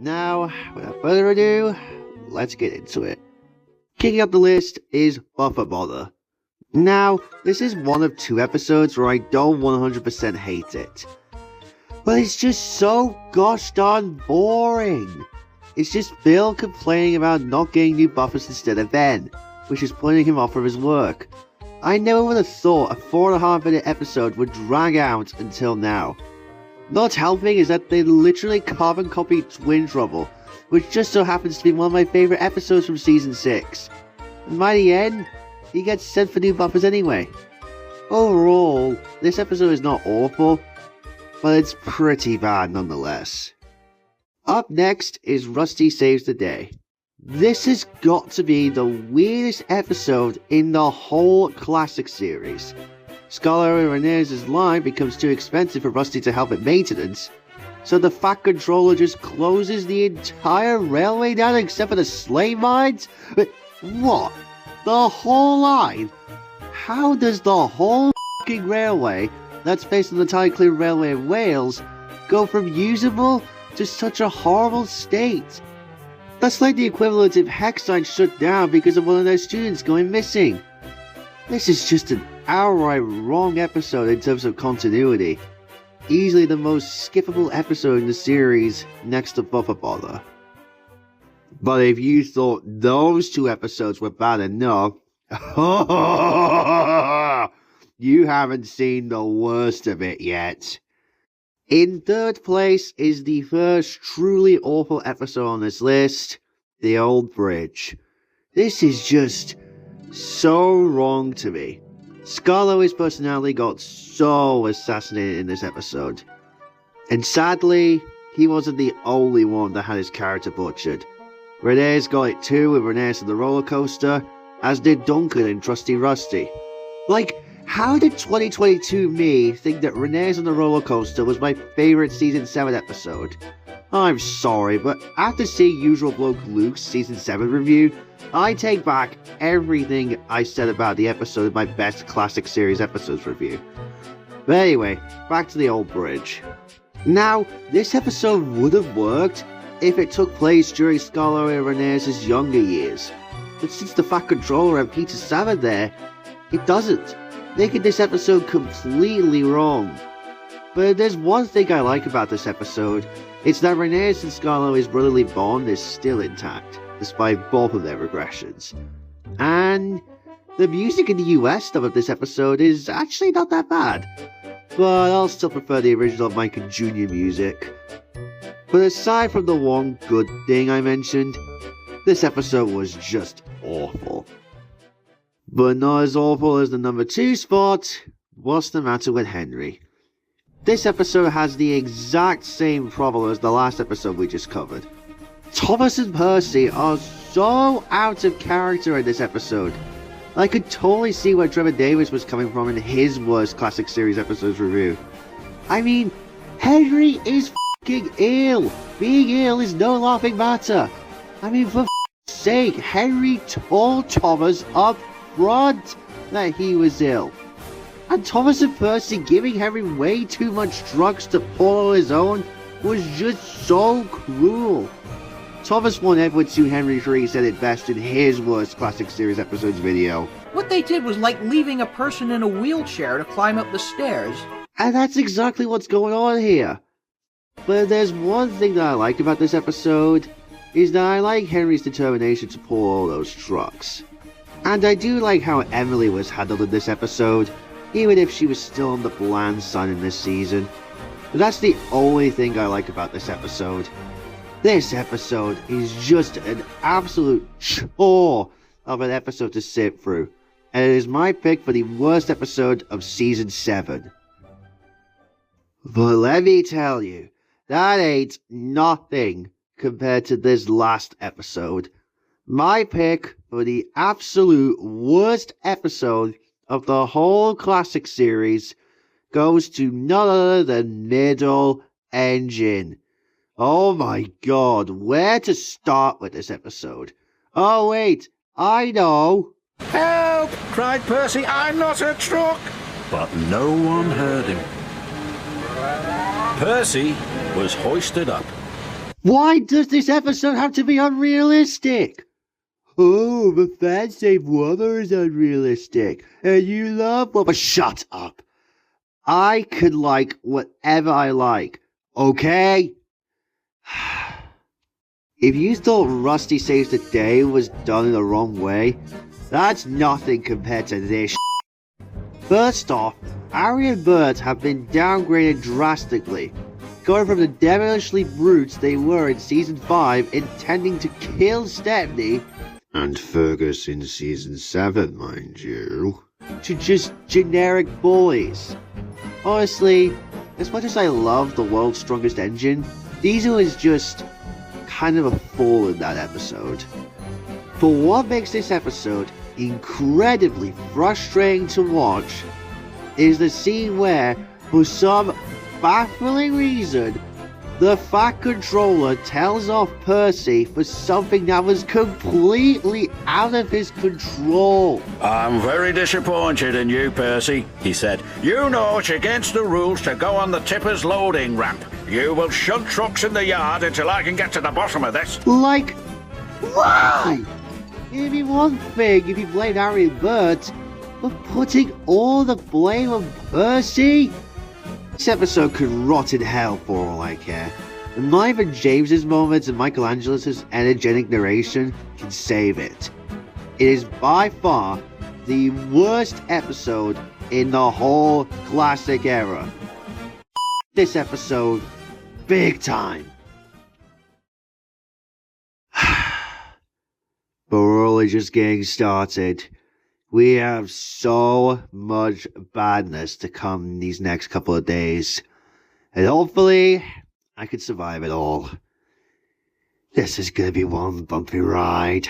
Now, without further ado, let's get into it. Kicking up the list is Buffer Bother. Now, this is one of two episodes where I don't 100% hate it. But it's just so gosh darn boring. It's just Bill complaining about not getting new buffers instead of Ben, which is putting him off of his work. I never would have thought a 4.5 minute episode would drag out until now. Not helping is that they literally carbon copied Twin Trouble, which just so happens to be one of my favourite episodes from Season 6. And by the end, he gets sent for new buffers anyway. Overall, this episode is not awful, but it's pretty bad nonetheless. Up next is Rusty Saves the Day. This has got to be the weirdest episode in the whole classic series. Scarlet and Ramirez's line becomes too expensive for Rusty to help with maintenance, so the Fat Controller just closes the entire railway down except for the sleigh mines? But what? The whole line? How does the whole f***ing railway, that's based on the Tyne-Clear Railway in Wales, go from usable to such a horrible state? That's like the equivalent if Hexine shut down because of one of their students going missing. This is just an outright wrong episode in terms of continuity. Easily the most skippable episode in the series next to Buffer Bother. But if you thought those two episodes were bad enough, you haven't seen the worst of it yet. In third place is the first truly awful episode on this list, The Old Bridge. This is just so wrong to me. Scarlo's personality got so assassinated in this episode. And sadly, he wasn't the only one that had his character butchered. Renee's got it too with Renee's and the roller coaster, as did Duncan and Trusty Rusty. Like, how did 2022 me think that Renee's on the roller coaster was my favourite Season 7 episode? I'm sorry, but after seeing Usual Bloke Luke's Season 7 review, I take back everything I said about the episode in my best classic series episodes review. But anyway, back to The Old Bridge. Now, this episode would have worked if it took place during Scarlo and Renee's younger years. But since the Fat Controller and Peter Sam are there, it doesn't, making this episode completely wrong. But there's one thing I like about this episode, it's that Renee's and Scarlo's brotherly bond is still intact, despite both of their regressions. And the music in the US dub of this episode is actually not that bad, but I'll still prefer the original Micah Jr. music. But aside from the one good thing I mentioned, this episode was just awful. But not as awful as the number 2 spot, What's the Matter with Henry? This episode has the exact same problem as the last episode we just covered. Thomas and Percy are so out of character in this episode. I could totally see where Trevor Davis was coming from in his worst classic series episodes review. I mean, Henry is f***ing ill. Being ill is no laughing matter. I mean, for f***'s sake, Henry told Thomas up front that he was ill. And Thomas and Percy giving Henry way too much drugs to pull on his own was just so cruel. Thomas won Edward to Henry III said it best in his worst classic series episodes video. What they did was like leaving a person in a wheelchair to climb up the stairs. And that's exactly what's going on here. But there's one thing that I like about this episode, is that I like Henry's determination to pull all those trucks. And I do like how Emily was handled in this episode, even if she was still on the bland side in this season. But that's the only thing I like about this episode. This episode is just an absolute chore of an episode to sit through, and it is my pick for the worst episode of Season 7. But let me tell you, that ain't nothing compared to this last episode. My pick for the absolute worst episode of the whole classic series goes to none other than Middle Engine. Oh my god, where to start with this episode? Oh wait, I know. Help! Cried Percy, I'm not a truck! But no one heard him. Percy was hoisted up. Why does this episode have to be unrealistic? Oh, the fans say Wubber is unrealistic, and you love Wubber. Shut up. I could like whatever I like, okay? If you thought Rusty Saves the Day was done in the wrong way, that's nothing compared to this. First off, Ari and Bert have been downgraded drastically, going from the devilishly brutes they were in Season 5 intending to kill Stepney, and Fergus in Season 7, mind you, to just generic bullies. Honestly, as much as I love the world's strongest engine, Diesel is just kind of a fool in that episode. For what makes this episode incredibly frustrating to watch is the scene where, for some baffling reason, the Fat Controller tells off Percy for something that was completely out of his control. I'm very disappointed in you, Percy, he said. You know it's against the rules to go on the tipper's loading ramp. You will shunt trucks in the yard until I can get to the bottom of this. Like, why? It'd be one thing if you blamed Harry and Bert, but putting all the blame on Percy? This episode could rot in hell for all I care. And not even James's moments and Michelangelo's energetic narration can save it. It is by far the worst episode in the whole classic era. This episode, big time. But we're only just getting started. We have so much badness to come these next couple of days. And hopefully, I can survive it all. This is gonna be one bumpy ride.